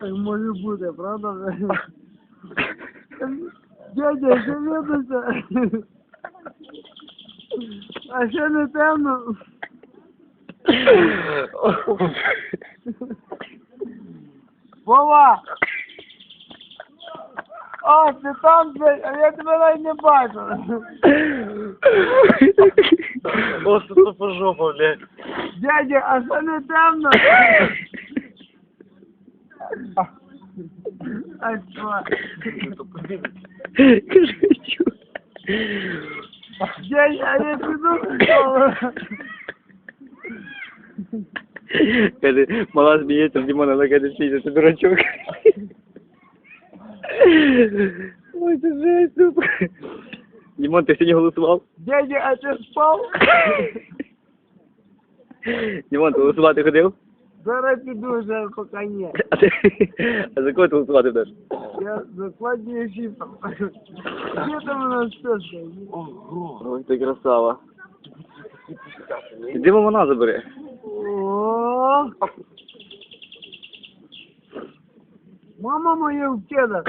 Так може бути, правда? Дядя, ще видно. А ще не темно. Вова! О, ти там, блядь, а я тебе навіть не бачу. Просто тупо жопа, блядь. Дядя, а ще не темно? А що? Кажи, чё? Дядя, а я піду, що? Каже, мала смеется, Димон, она каже, сидит, ты дурачок. Ой, ты жесть, сука. Димон, ты сегодня голосовал? Дядя, а ти спав? Димон, ти голосувати ходив? Зараз піду вже, поки ні. А за кого ти голосувати будеш? Я закладнюю фіпом. Де там у нас все стоїть? Ой, ти красава. Іди вона забери. О! Мама моя в кедах.